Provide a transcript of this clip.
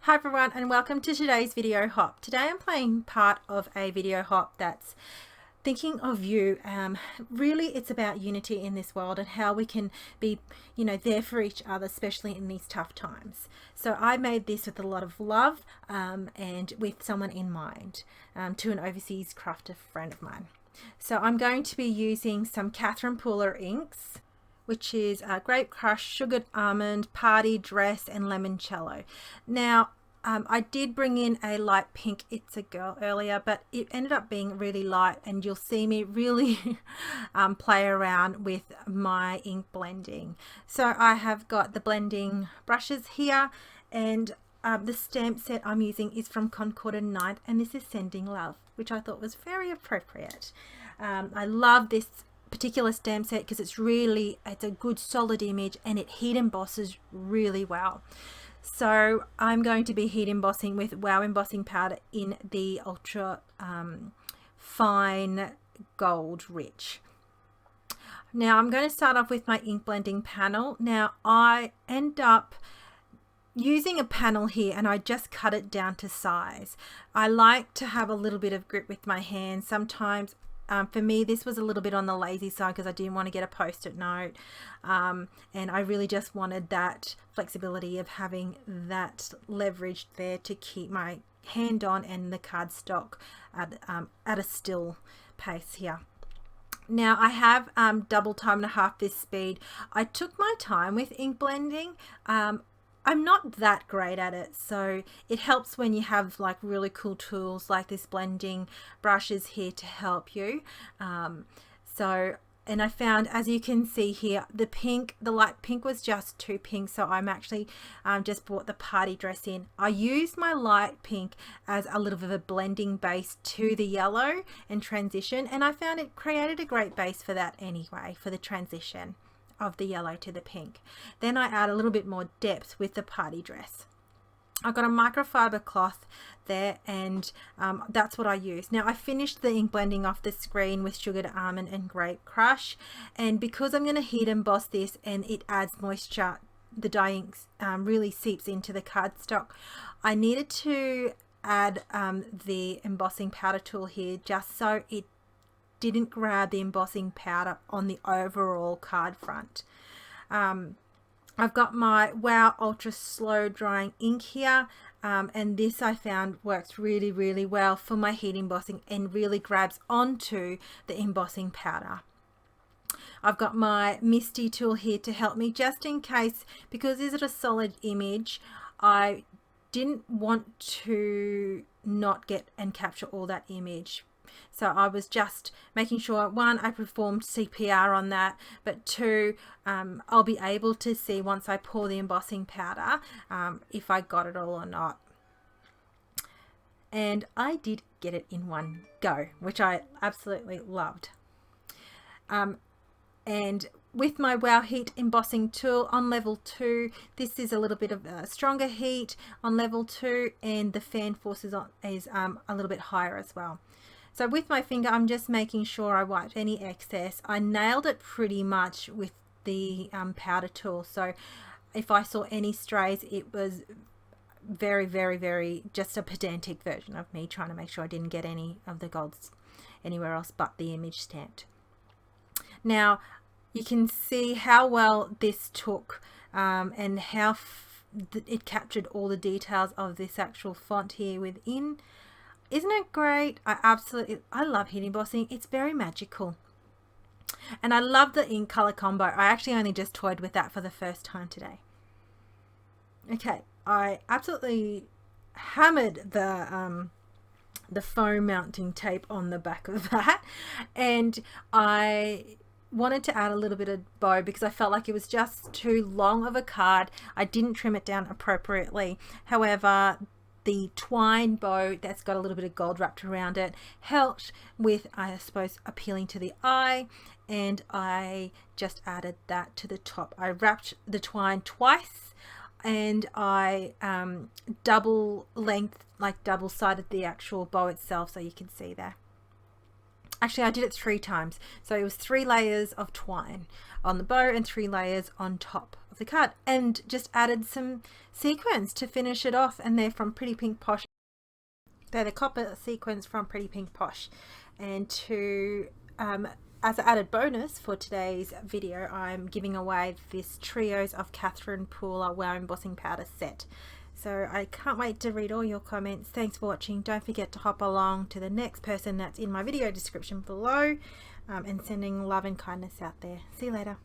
Hi everyone, and welcome to today's video hop. Today I'm playing part of a video hop that's thinking of you. Really it's about unity in this world and how we can be, there for each other, especially in these tough times. So I made this with a lot of love and with someone in mind, to an overseas crafter friend of mine. So I'm going to be using some Catherine Pooler inks, which is Grape Crush, Sugared Almond, Party Dress, and Limoncello. Now, I did bring in a light pink It's a Girl earlier, but it ended up being really light, and you'll see me really play around with my ink blending. So I have got the blending brushes here, and the stamp set I'm using is from Concord and Night, and this is Sending Love, which I thought was very appropriate. I love this particular stamp set because it's a good solid image and it heat embosses really well. So I'm going to be heat embossing with Wow embossing powder in the ultra fine gold rich. Now I'm going to start off with my ink blending panel. Now I end up using a panel here and I just cut it down to size. I like to have a little bit of grip with my hands. Sometimes for me this was a little bit on the lazy side because I didn't want to get a post-it note, and I really just wanted that flexibility of having that leverage there to keep my hand on and the cardstock at a still pace here. Now I have double time and a half this speed. I took my time with ink blending. I'm not that great at it, so it helps when you have like really cool tools like this blending brushes here to help you. And I found, as you can see here, the light pink was just too pink, so I'm actually just brought the Party Dress in. I used my light pink as a little bit of a blending base to the yellow and transition, and I found it created a great base for that anyway, for the transition of the yellow to the pink. Then I add a little bit more depth with the Party Dress. I've got a microfiber cloth there, and that's what I use. Now I finished the ink blending off the screen with Sugared Almond and Grape Crush, and because I'm going to heat emboss this and it adds moisture, the dye ink really seeps into the cardstock, I needed to add the embossing powder tool here just so it didn't grab the embossing powder on the overall card front. I've got my Wow Ultra Slow Drying ink here, and this I found works really well for my heat embossing and really grabs onto the embossing powder. I've got my Misty tool here to help me just in case, because this is a solid image, I didn't want to not get and capture all that image. So I was just making sure, one, I performed CPR on that, but two, I'll be able to see once I pour the embossing powder if I got it all or not. And I did get it in one go, which I absolutely loved. And with my Wow Heat embossing tool on level 2, this is a little bit of a stronger heat on level 2, and the fan force is a little bit higher as well. So with my finger, I'm just making sure I wiped any excess. I nailed it pretty much with the powder tool. So if I saw any strays, it was very just a pedantic version of me trying to make sure I didn't get any of the golds anywhere else but the image stamped. Now you can see how well this took and how it captured all the details of this actual font here within. Isn't it great? I love heat embossing. It's very magical. And I love the ink color combo. I actually only just toyed with that for the first time today. Okay, I absolutely hammered the foam mounting tape on the back of that, and I wanted to add a little bit of bow because I felt like it was just too long of a card. I didn't trim it down appropriately. However, the twine bow that's got a little bit of gold wrapped around it helped with, I suppose, appealing to the eye, and I just added that to the top. I wrapped the twine twice, and I double sided the actual bow itself, so you can see there. Actually, I did it 3 times, so it was 3 layers of twine. on the bow and 3 layers on top of the card, and just added some sequins to finish it off, and they're from Pretty Pink Posh. They're the copper sequins from Pretty Pink Posh. And to as an added bonus for today's video, I'm giving away this Trios of Catherine Pooler Wow Embossing Powder set. So I can't wait to read all your comments. Thanks for watching. Don't forget to hop along to the next person that's in my video description below, and sending love and kindness out there. See you later.